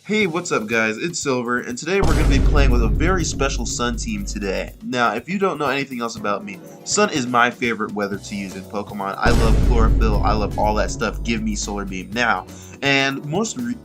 Hey, what's up guys? It's Silver, and today we're going to be playing with a very special Sun team today. Now, if you don't know anything else about me, Sun is my favorite weather to use in Pokemon. I love Chlorophyll, I love all that stuff, give me Solar Beam now. And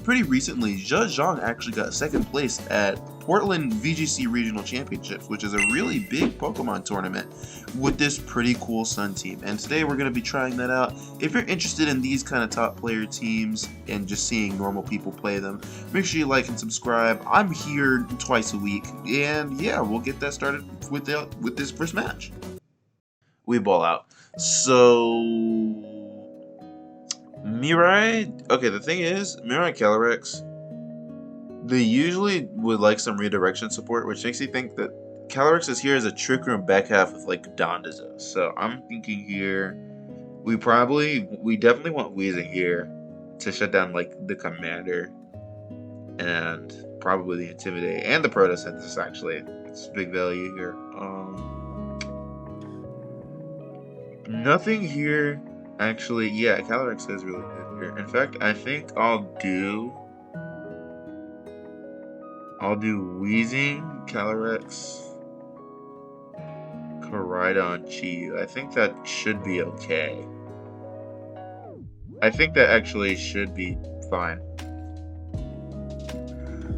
pretty recently, Zhe Zhang actually got second place at Portland VGC Regional Championships, which is a really big Pokemon tournament with this pretty cool Sun team. And today we're going to be trying that out. If you're interested in these kind of top player teams and just seeing normal people play them, make sure you like and subscribe. I'm here twice a week, and yeah, we'll get that started with this first match. We ball out. So Mirai. Okay, the thing is, Mirai Calyrex, they usually would like some redirection support, which makes you think that Calyrex is here as a Trick Room back half with like Dondozo. So I'm thinking here, we definitely want Weezing here to shut down like the Commander and probably the Intimidate and the Photosynthesis. Actually, it's big value here. Nothing here. Actually, yeah, Calyrex is really good here. In fact, I think I'll do Weezing, Calyrex, Koraidon, Chi. I think that should be okay. I think that actually should be fine.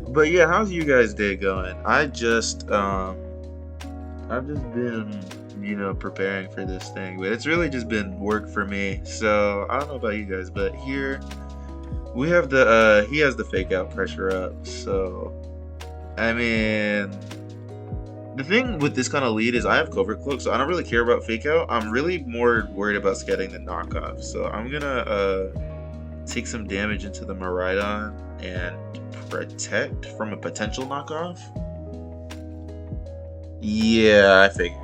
But yeah, how's you guys' day going? I've just been, preparing for this thing, but it's really just been work for me. So I don't know about you guys, but here we have the he has the fake out pressure up. So I mean, the thing with this kind of lead is I have Covert Cloak, so I don't really care about fake out. I'm really more worried about getting the knockoff. So I'm gonna take some damage into the Miraidon and protect from a potential knockoff. Yeah, I figured.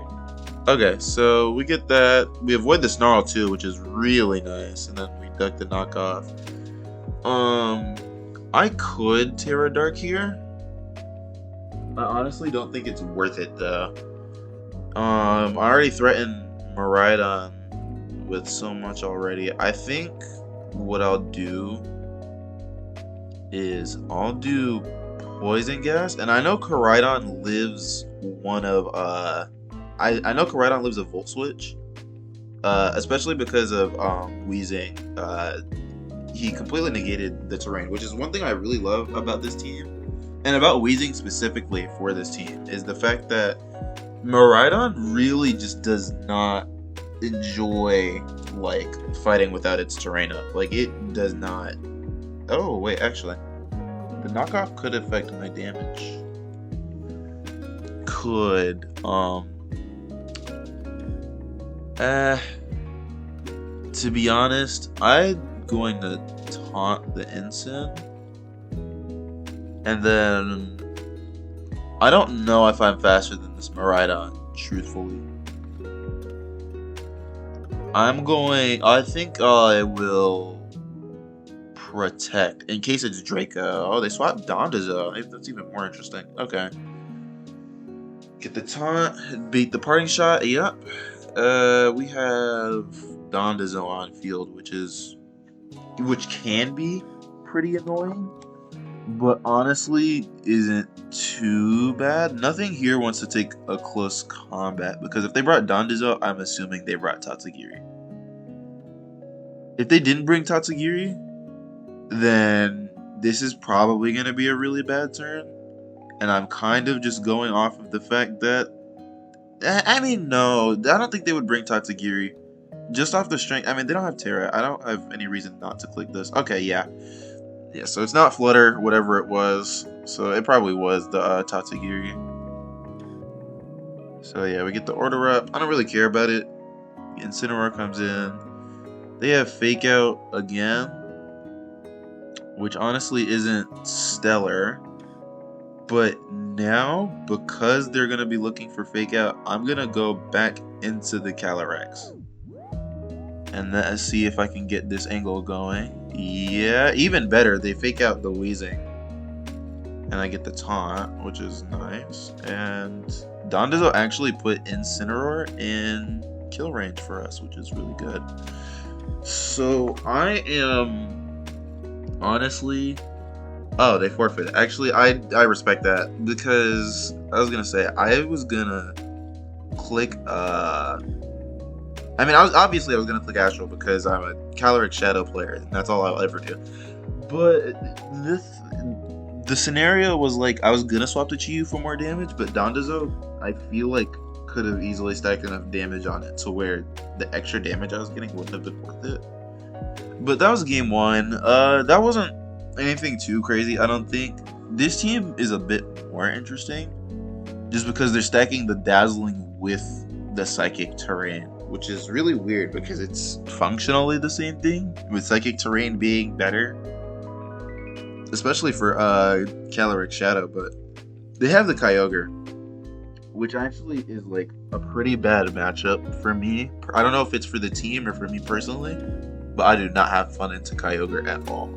Okay, so we get that. We avoid the Snarl too, which is really nice, and then we duck the knockoff. I could Terra Dark here. I honestly don't think it's worth it though. I already threatened Miraidon with so much already. I think what I'll do is I'll do Poison Gas, and I know Koraidon lives one of I know Koraidon lives a Volt Switch, especially because of Weezing. He completely negated the terrain, which is one thing I really love about this team, and about Weezing specifically for this team, is the fact that Miraidon really just does not enjoy like fighting without its terrain up. Like, it does not. Oh wait, actually, the knockoff could affect my damage. Could to be honest, I'm going to taunt the Ensign, and then I don't know if I'm faster than this Miraidon, truthfully. I think I will protect in case it's Draco. Oh, they swapped Dondozo. That's even more interesting. Okay. Get the taunt, beat the parting shot. Yep. We have Dondozo on field, which can be pretty annoying, but honestly isn't too bad. Nothing here wants to take a close combat, because if they brought Dondozo, I'm assuming they brought Tatsugiri. If they didn't bring Tatsugiri, then this is probably going to be a really bad turn. And I'm kind of just going off of the fact that, I mean, no, I don't think they would bring Tatsugiri. Just off the strength, I mean, they don't have Terra. I don't have any reason not to click this. Okay, yeah. Yeah, so it's not Flutter, whatever it was. So it probably was the Tatsugiri. So yeah, we get the order up. I don't really care about it. Incineroar comes in. They have Fake Out again, which honestly isn't stellar. But now, because they're going to be looking for Fake Out, I'm going to go back into the Calyrex. And let's see if I can get this angle going. Yeah, even better. They Fake Out the Weezing. And I get the taunt, which is nice. And Dondozo actually put Incineroar in kill range for us, which is really good. So I am honestly Oh, they forfeit. Actually, I respect that because I was gonna say I was gonna click. I mean, I was gonna click Astral because I'm a Caloric Shadow player, and that's all I'll ever do. But the scenario was like I was gonna swap to Chiyu for more damage, but Dondozo I feel like could have easily stacked enough damage on it to where the extra damage I was getting wouldn't have been worth it. But that was game one. That wasn't anything too crazy, I don't think. This team is a bit more interesting, just because they're stacking the Dazzling with the Psychic Terrain, which is really weird because it's functionally the same thing, with Psychic Terrain being better, especially for Caloric Shadow. But they have the Kyogre, which actually is like a pretty bad matchup for me. I don't know if it's for the team or for me personally, but I do not have fun into Kyogre at all.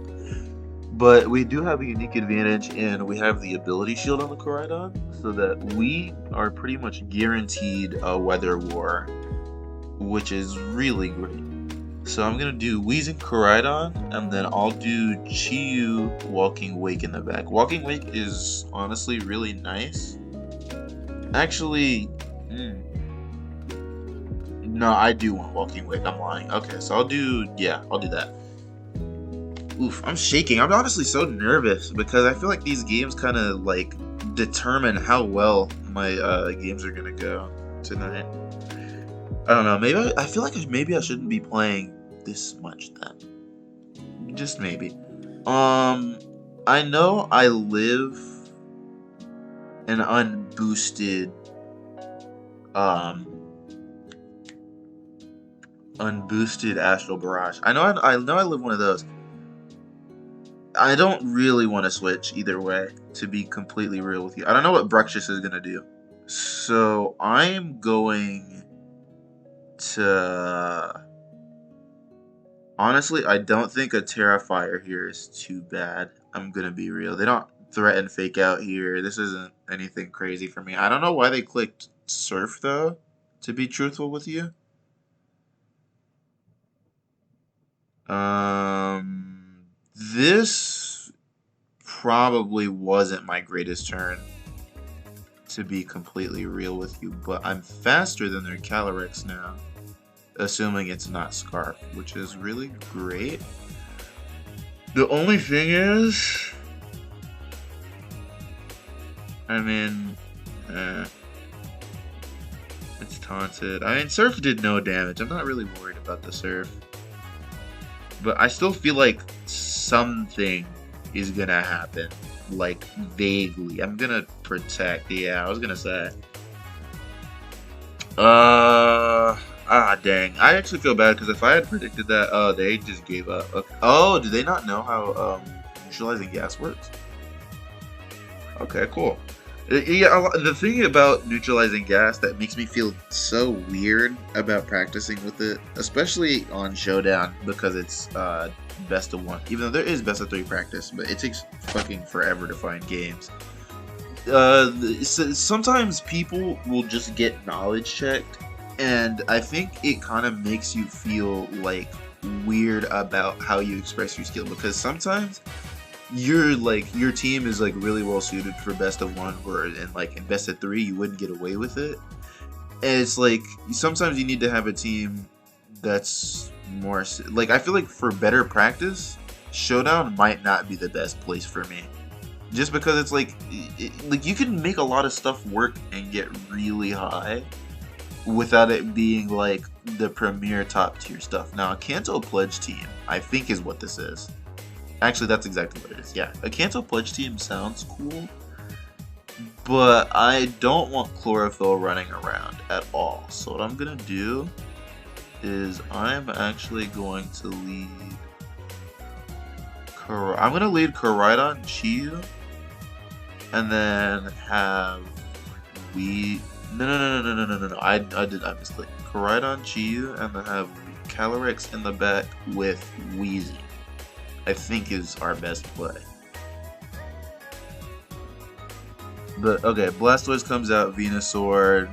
But we do have a unique advantage, and we have the ability shield on the Koraidon, so that we are pretty much guaranteed a Weather War, which is really great. So I'm going to do Weezing Koraidon, and then I'll do Chiyu Walking Wake in the back. Walking Wake is honestly really nice. Actually, no, I do want Walking Wake, I'm lying. Okay, so I'll do that. Oof, I'm shaking. I'm honestly so nervous because I feel like these games kind of like determine how well my games are gonna go tonight. I don't know. Maybe I feel like maybe I shouldn't be playing this much then. Just maybe. I know I live an unboosted Astral Barrage. I know I live one of those. I don't really want to switch either way, to be completely real with you. I don't know what Bruxious is going to do. So I'm going to... Honestly, I don't think a Terrifier here is too bad. I'm going to be real. They don't threaten Fake Out here. This isn't anything crazy for me. I don't know why they clicked Surf, though, to be truthful with you. This probably wasn't my greatest turn, to be completely real with you, but I'm faster than their Calyrex now, assuming it's not Scarf, which is really great. The only thing is, I mean, it's taunted. I mean, Surf did no damage. I'm not really worried about the Surf. But I still feel like something is gonna happen, like vaguely. I'm gonna protect. Yeah, I was gonna say. Dang. I actually feel bad because if I had predicted that, they just gave up. Okay. Oh, do they not know how neutralizing gas works? Okay, cool. Yeah, the thing about neutralizing gas that makes me feel so weird about practicing with it, especially on Showdown, because it's best of one, even though there is best of 3 practice, but it takes fucking forever to find games. Sometimes people will just get knowledge checked, and I think it kind of makes you feel like weird about how you express your skill, because sometimes your team is like really well suited for best of 1, where in best of 3 you wouldn't get away with it. And it's like sometimes you need to have a team that's more like, I feel like for better practice, Showdown might not be the best place for me, just because it's like you can make a lot of stuff work and get really high without it being like the premier top tier stuff. Now a Kanto Pledge team, I think, is what this is. Actually, that's exactly what it is. Yeah, a Kanto Pledge team sounds cool, but I don't want Chlorophyll running around at all. So what I'm going to do is I'm actually going to lead... I'm going to lead Koraidon Chiyu, and then have... No. I misclicked. Koraidon Chiyu, and then have Calyrex in the back with Weezing. I think is our best play. But okay, Blastoise comes out, Venusaur.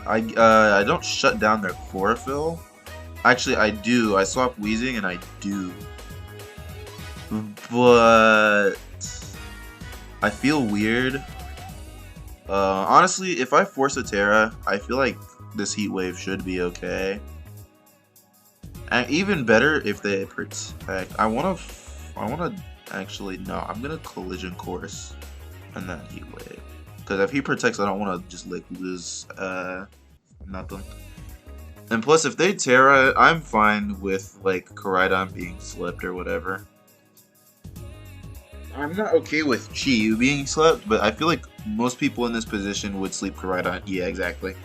I don't shut down their Chlorophyll. Actually, I do. I swap Weezing and I do. But I feel weird. Honestly, if I force a Terra, I feel like this Heat Wave should be okay. And even better if they protect. I wanna actually, no, I'm gonna Collision Course and then Heat Wave. Because if he protects, I don't want to just like lose nothing. And plus, if they Terra, I'm fine with like Koraidon being slipped or whatever. I'm not okay with Chi-Yu being slept, but I feel like most people in this position would sleep Koraidon. Yeah, exactly.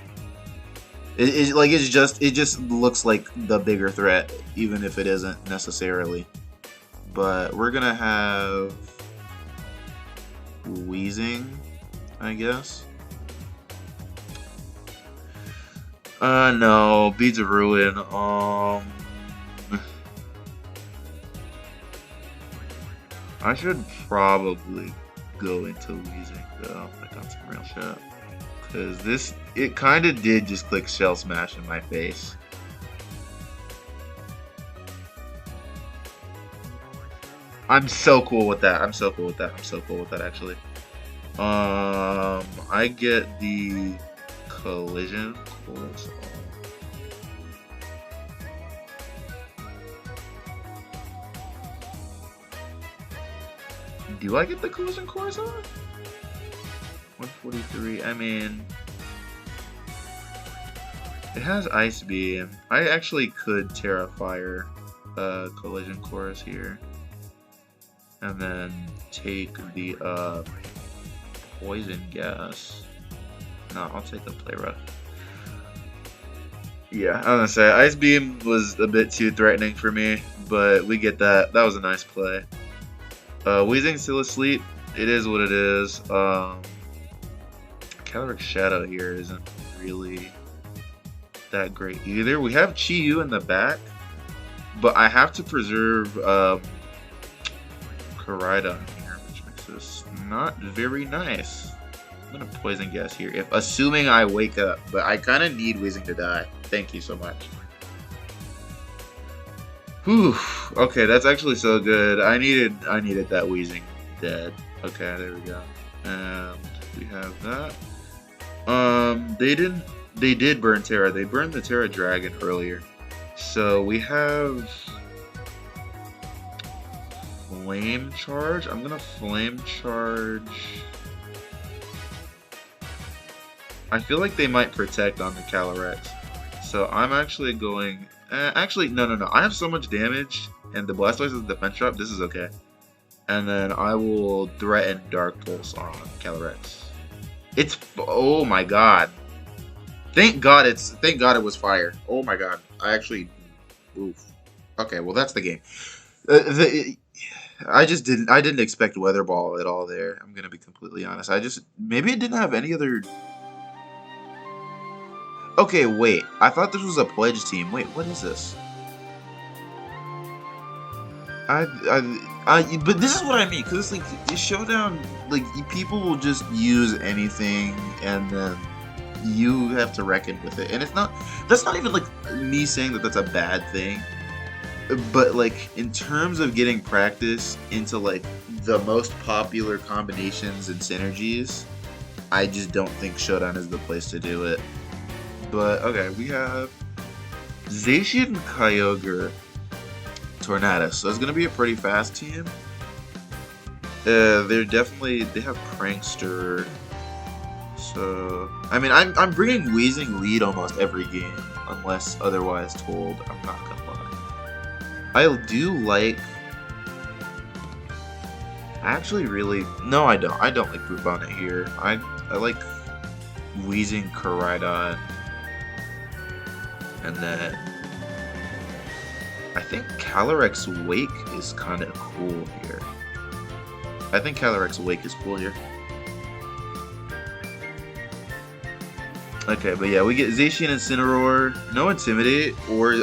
It just looks like the bigger threat, even if it isn't necessarily. But we're gonna have Wheezing, I guess. No, Beads of Ruin. I should probably go into Wheezing though. I got some real shit. Cause it kind of did just click Shell Smash in my face. I'm so cool with that. I'm so cool with that. I'm so cool with that actually. I get the Collision Course. Do I get the Collision Course on? 143. I mean, it has Ice Beam. I actually could Terra Fire Collision Course here, and then take the Poison Gas. No, I'll take the Play Rough. Yeah, I was gonna say Ice Beam was a bit too threatening for me, but we get that. That was a nice play. Weezing's still asleep. It is what it is. Calyrex Shadow here isn't really that great either. We have Chi-Yu in the back, but I have to preserve Koraidon here, which makes this not very nice. I'm gonna Poison Gas here, assuming I wake up, but I kind of need Weezing to die. Thank you so much. Whew. Okay, that's actually so good. I needed that Weezing dead. Okay, there we go. And we have that. They did burn Terra. They burned the Terra Dragon earlier. So we have Flame Charge. I'm gonna Flame Charge. I feel like they might protect on the Calyrex. So I'm actually going... actually, no. I have so much damage, and the Blastoise is a defense drop. This is okay. And then I will threaten Dark Pulse on Calyrex. It's... oh my god. Thank god it was fire. Oh my god. I actually... oof. Okay, well that's the game. I didn't expect Weather Ball at all there. I'm gonna be completely honest. Maybe it didn't have any other... okay, wait. I thought this was a pledge team. Wait, what is this? But this is what I mean, because it's like Showdown. Like people will just use anything, and then you have to reckon with it. And it's not. That's not even like me saying that that's a bad thing. But like in terms of getting practice into like the most popular combinations and synergies, I just don't think Showdown is the place to do it. But okay, we have Zacian, Kyogre, Tornadus. So it's gonna be a pretty fast team. They have Prankster. So I mean, I'm bringing Weezing lead almost every game, unless otherwise told. I'm not gonna lie. I do like. Actually, really, no, I don't. I don't like Bubonic here. I like Weezing, Koraidon. And then I think Calyrex Wake is kind of cool here. I think Calyrex Wake is cool here. Okay, but yeah, we get Zacian Incineroar. No Intimidate or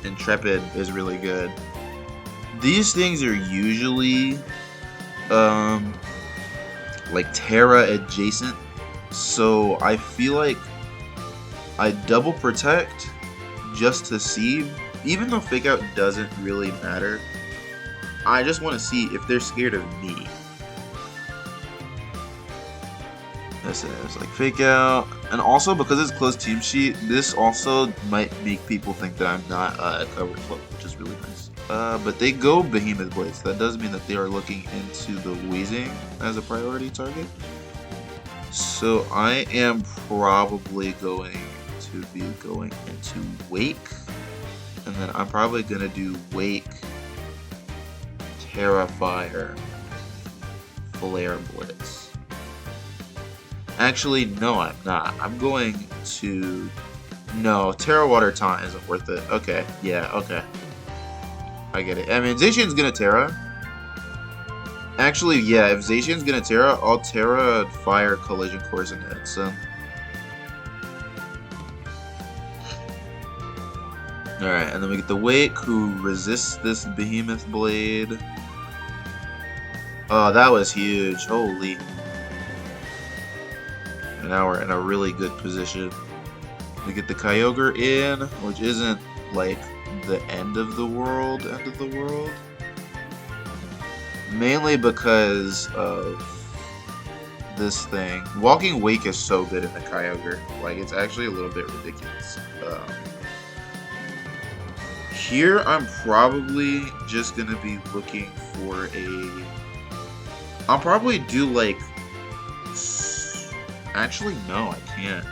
Intrepid is really good. These things are usually like Terra adjacent, so I feel like I double protect just to see, even though Fake Out doesn't really matter. I just want to see if they're scared of me. Yes, it is. Like fake out, and also because it's closed team sheet, this also might make people think that I'm not covered cloak, which is really nice. But they go Behemoth Blades. That does mean that they are looking into the Wheezing as a priority target. So I am probably going to be going into Wake, and then I'm probably gonna do Wake, Terrifier, Flare Blitz. Actually, no, I'm not. I'm going to... No, Terra Water Taunt isn't worth it. Okay, yeah, okay. I get it. I mean, Zacian's gonna Terra. Actually, yeah, if Zacian's gonna Terra, I'll Terra Fire Collision Course in it, so... Alright, and then we get the Wake, who resists this Behemoth Blade. Oh, that was huge. Holy... And now we're in a really good position. We get the Kyogre in, which isn't like the end of the world, Mainly because of this thing. Walking Wake is so good in the Kyogre. Like, it's actually a little bit ridiculous. Here, I'm probably just gonna be looking for a... I'll probably do like... Actually, no, I can't.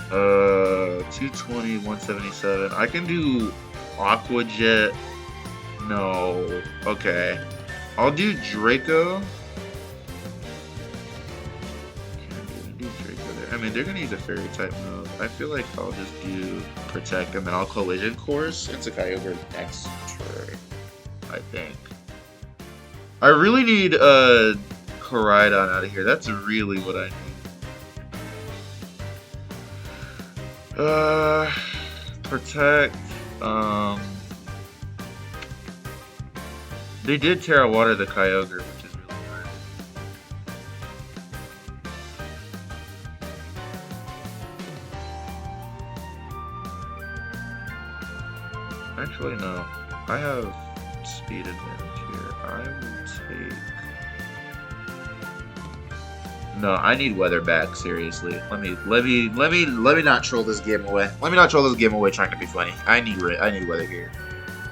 220, 177. I can do Aqua Jet. No. Okay. I'll do Draco. Can't do Draco there. I mean, they're gonna use a Fairy type move. I feel like I'll just do Protect and then I'll Collision Course into Kyogre next turn. I think. I really need Koraidon out of here. That's really what I need. Protect. They did Terra Water the Kyogre, which is really nice. Actually, no. I have speed advantage here. I will take... No, I need weather back, seriously. Let me not troll this game away. Let me not troll this game away trying to be funny. I need weather here.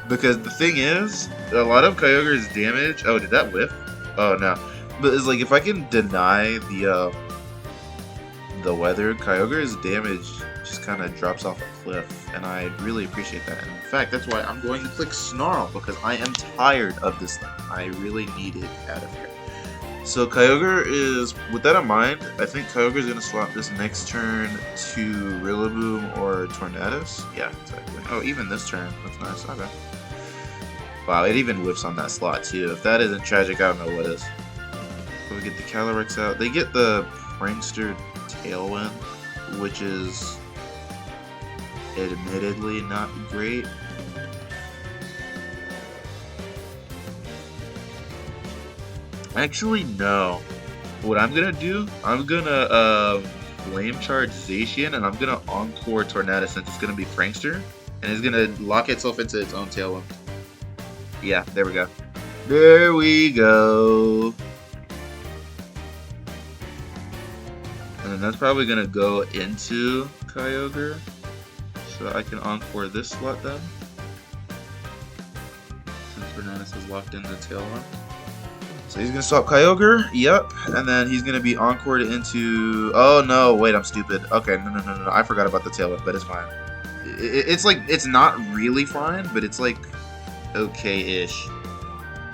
Because the thing is, a lot of Kyogre's damage... Oh, did that whiff? Oh, no. But it's like, if I can deny the weather, Kyogre's damage just kind of drops off a cliff. And I really appreciate that. And in fact, that's why I'm going to click Snarl, because I am tired of this thing. I really need it out of here. So Kyogre is, with that in mind, I think Kyogre is going to swap this next turn to Rillaboom or Tornadus. Yeah, exactly. Oh, even this turn. That's nice. Okay. Wow, it even whiffs on that slot too. If that isn't tragic, I don't know what is. So we get the Calyrex out. They get the Prankster Tailwind, which is admittedly not great. Actually, no. What I'm gonna do, I'm gonna Flame Charge Zacian, and I'm gonna Encore Tornadus since it's gonna be Prankster, and it's gonna lock itself into its own Tailwind. Yeah, there we go. There we go. And then that's probably gonna go into Kyogre, so I can Encore this slot then, since Tornadus is locked into Tailwind. So he's going to swap Kyogre, yep, and then he's going to be encored into... Oh, no, wait, I'm stupid. Okay, no, I forgot about the Tailwind, but it's fine. It's like, it's not really fine, but it's like, okay-ish.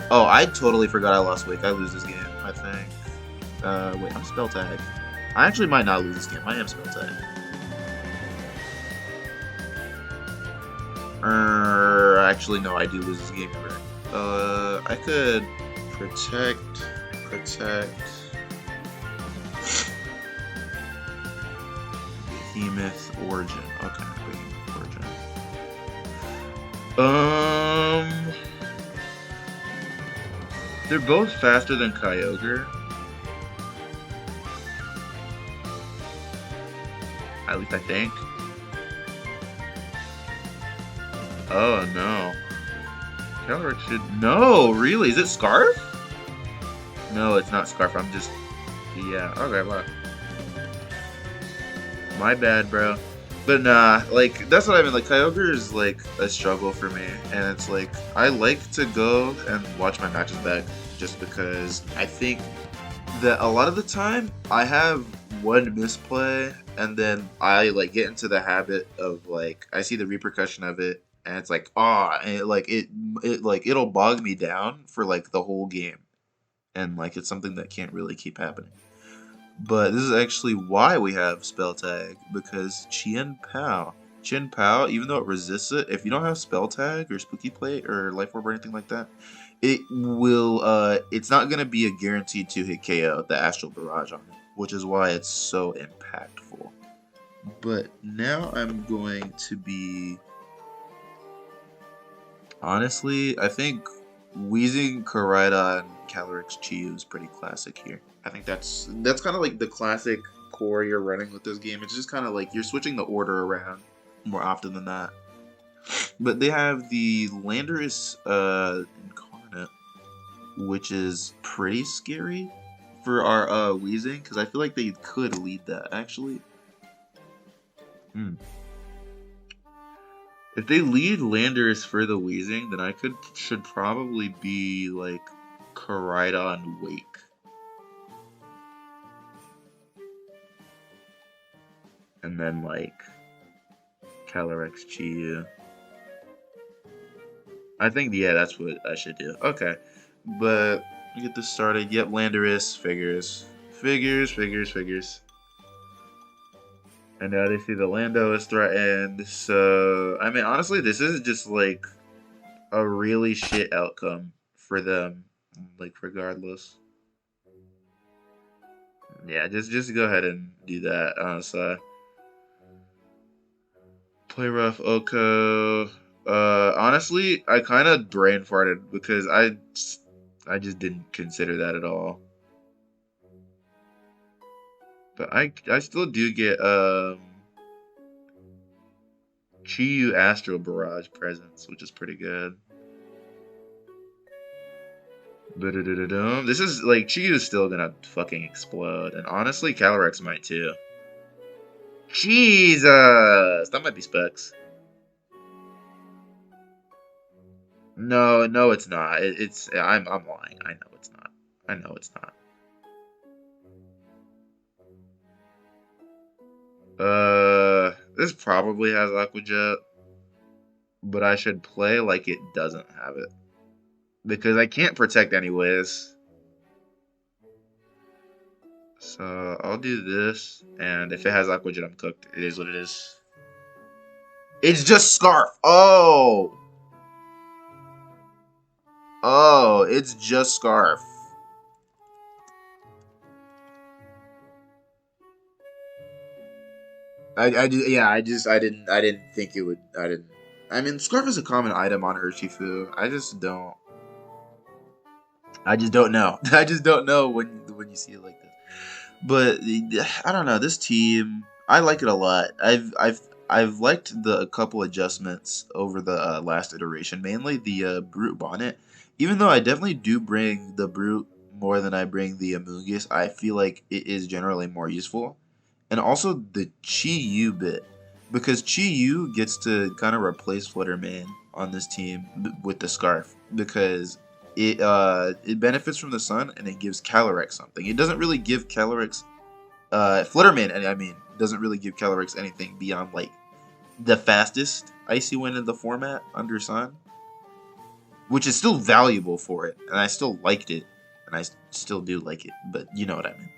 Oh, I totally forgot I lost Wake. I lose this game, I think. Wait, I'm Spell Tag. I actually might not lose this game. I am Spell Tag. Actually, no, I do lose this game. I could... Protect. Behemoth Origin. Okay, Behemoth Origin. They're both faster than Kyogre. At least I think. Oh no. Calyrex should... No, really? Is it Scarf? No, it's not Scarf. I'm just Yeah, okay, well. My bad, bro. But nah, like that's what I mean. Like Kyogre is like a struggle for me, and it's like I like to go and watch my matches back just because I think that a lot of the time I have one misplay, and then I like get into the habit of like I see the repercussion of it, and it's like and it like it'll bog me down for like the whole game, and like it's something that can't really keep happening. But this is actually why we have spell tag, because Chien Pao, even though it resists it, if you don't have spell tag or spooky plate or life orb or anything like that, it will it's not gonna be a guaranteed to hit KO the astral barrage on it, which is why it's so impactful. But now I'm going to be honestly, I think Wheezing Koraida and Calyrex Chiyu is pretty classic here. I think that's kind of like the classic core you're running with this game. It's just kind of like you're switching the order around more often than that. But they have the Landorus Incarnate, which is pretty scary for our Wheezing, because I feel like they could lead that actually. If they lead Landorus for the Wheezing, then I should probably be like Koraida and Wake. And then like Calyrex Chiyu. I think yeah, that's what I should do. Okay. But get this started. Yep, Landorus, figures. Figures. And now they see the Lando is threatened. So I mean honestly this is just like a really shit outcome for them. Like regardless. Yeah, just go ahead and do that. So play rough, Oko. Honestly, I kind of brain farted because I just didn't consider that at all. But I still do get Chiyu Astro Barrage presents, which is pretty good. This is like Chiyu's still gonna fucking explode, and honestly, Calyrex might too. Jesus, that might be Specs. No, it's not. It's I'm lying. I know it's not. I know it's not. This probably has Aqua Jet, but I should play like it doesn't have it because I can't protect anyways. So I'll do this, and if it has Aqua Jet, I'm cooked. It is what it is. It's just Scarf. Oh, it's just Scarf. I didn't think it would. I didn't. I mean, Scarf is a common item on Urshifu. I just don't know. I just don't know when you see it like this. But I don't know. This team, I like it a lot. I've liked the a couple adjustments over the last iteration, mainly the Brute Bonnet. Even though I definitely do bring the Brute more than I bring the Amoonguss, I feel like it is generally more useful. And also the Chi-Yu bit, because Chi-Yu gets to kind of replace Fluttermane on this team with the Scarf, because it benefits from the sun and it gives Calyrex something. It doesn't really give Calyrex Fluttermane, I mean, doesn't really give Calyrex anything beyond like the fastest Icy Wind in the format under Sun, which is still valuable for it, and I still liked it, and I still do like it, but you know what I mean.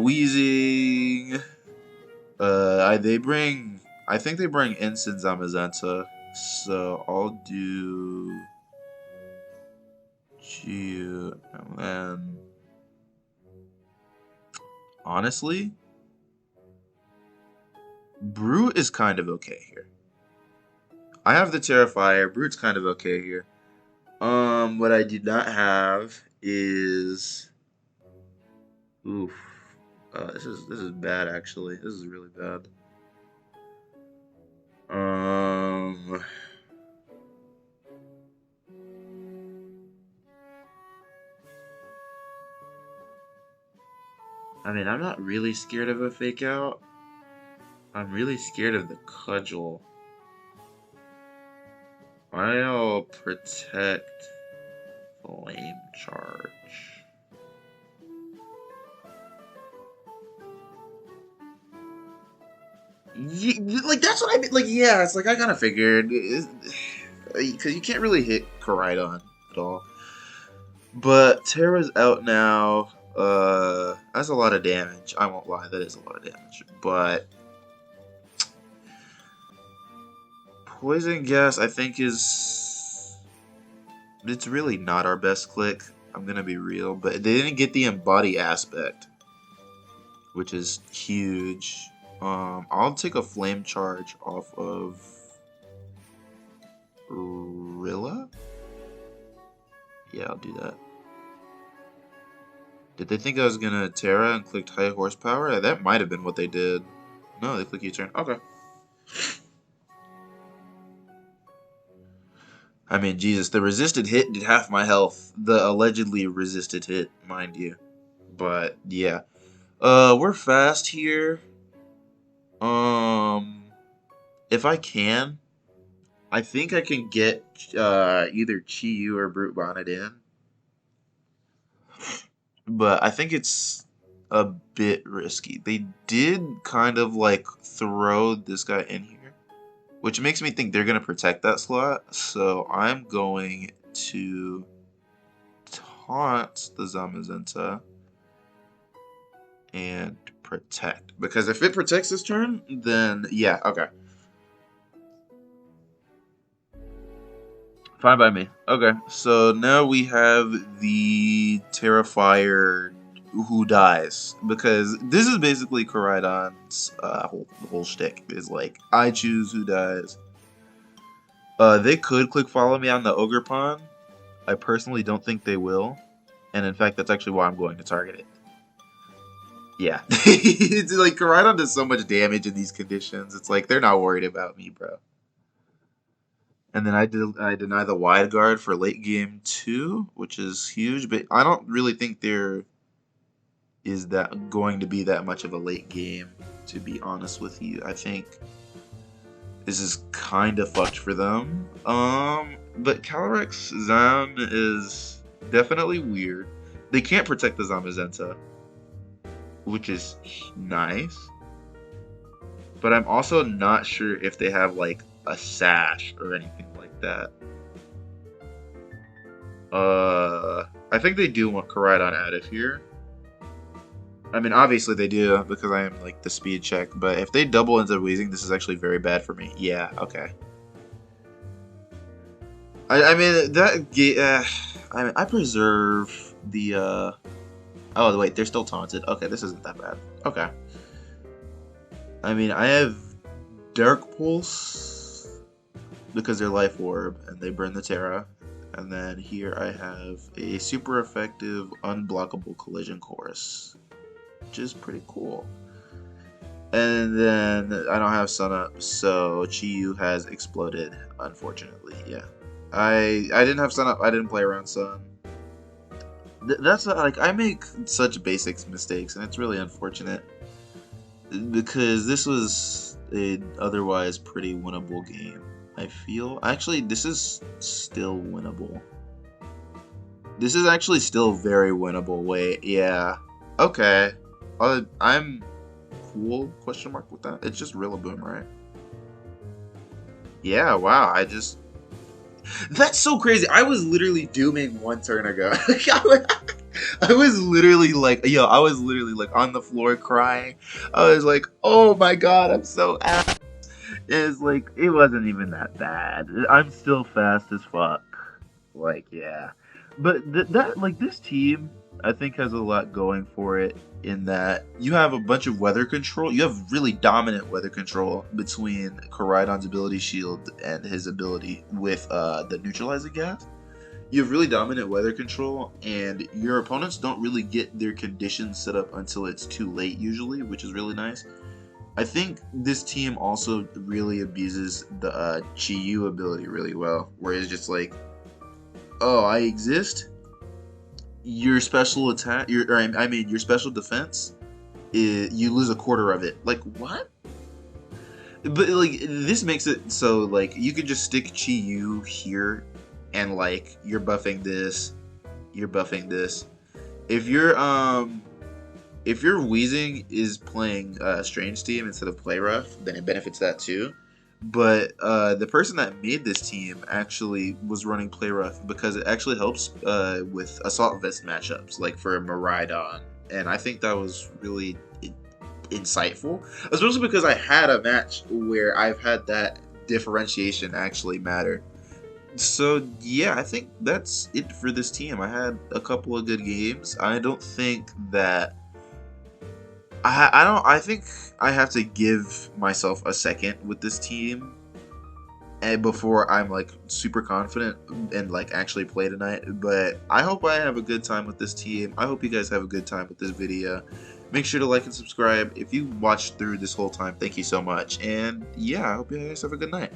Wheezing. They bring. I think they bring Ensign Zamazenta, so I'll do. And then. Honestly, Brute is kind of okay here. I have the Terrifier. Brute's kind of okay here. What I do not have is. Oof. This is bad actually. This is really bad. Um. I mean, I'm not really scared of a fake out. I'm really scared of the cudgel. I'll protect flame charge. Like that's what I mean. Like yeah, it's like I kind of figured because you can't really hit Koraidon at all. But Terra's out now. That's a lot of damage. I won't lie, that is a lot of damage. But Poison Gas, I think it's really not our best click. I'm gonna be real, but they didn't get the embody aspect, which is huge. I'll take a flame charge off of Rilla. Yeah, I'll do that. Did they think I was gonna Terra and clicked high horsepower? That might have been what they did. No, they click U-turn. Okay. I mean, Jesus, the resisted hit did half my health. The allegedly resisted hit, mind you. But yeah. We're fast here. If I can, I think I can get either Chi-Yu or Brute Bonnet in. But I think it's a bit risky. They did kind of like throw this guy in here, which makes me think they're going to protect that slot. So I'm going to taunt the Zamazenta and protect. Because if it protects this turn, then yeah, okay. Fine by me. Okay, so now we have the Terrifier who dies. Because this is basically Koraidon's whole shtick. Is like, I choose who dies. They could click follow me on the Ogre Pawn. I personally don't think they will. And in fact, that's actually why I'm going to target it. Yeah. It's like, Koraidon does so much damage in these conditions. It's like, they're not worried about me, bro. And then I deny the wide guard for late game 2, which is huge. But I don't really think there is that going to be that much of a late game, to be honest with you. I think this is kind of fucked for them. But Calyrex Zam is definitely weird. They can't protect the Zamazenta, which is nice. But I'm also not sure if they have like a sash or anything like that. I think they do want Koraidon out of here. I mean, obviously they do, because I am like the speed check, but if they double into Wheezing, this is actually very bad for me. Yeah, okay. I mean, that I preserve the, oh, wait, they're still taunted. Okay, this isn't that bad. Okay. I mean, I have Dark Pulse, because they're Life Orb, and they burn the Terra. And then here I have a super effective, unblockable Collision Course, which is pretty cool. And then I don't have Sun Up, so Chi-Yu has exploded, unfortunately. Yeah. I didn't have Sun Up, I didn't play around Sun. That's like, I make such basic mistakes, and it's really unfortunate. Because this was an otherwise pretty winnable game, I feel. Actually, this is still winnable. This is actually still very winnable. Wait, yeah. Okay. I'm cool, question mark, with that. It's just Rillaboom, right? Yeah, wow, that's so crazy. I was literally dooming one turn ago. I was literally like, on the floor crying. I was like, oh my god, I'm so ass. It's like, it wasn't even that bad. I'm still fast as fuck. Like, yeah. But this team, I think, has a lot going for it, in that you have a bunch of weather control. You have really dominant weather control between Koraidon's ability shield and his ability with the neutralizing gas. You have really dominant weather control, and your opponents don't really get their conditions set up until it's too late usually, which is really nice. I think this team also really abuses the Chi-Yu ability really well, where it's just like, oh, I exist. Your special attack, your special defense you lose a quarter of it. Like, what? But like, this makes it so like you could just stick Chi Yu here, and like you're buffing this, you're buffing this. If your Weezing is playing Strange Team instead of Play Rough, then it benefits that too. But the person that made this team actually was running Play Rough because it actually helps with Assault Vest matchups, like for Miraidon. And I think that was really insightful, especially because I had a match where I've had that differentiation actually matter. So yeah, I think that's it for this team. I had a couple of good games. I don't think that I don't. I think I have to give myself a second with this team, and before I'm like super confident and like actually play tonight. But I hope I have a good time with this team. I hope you guys have a good time with this video. Make sure to like and subscribe. If you watched through this whole time, thank you so much. And yeah, I hope you guys have a good night.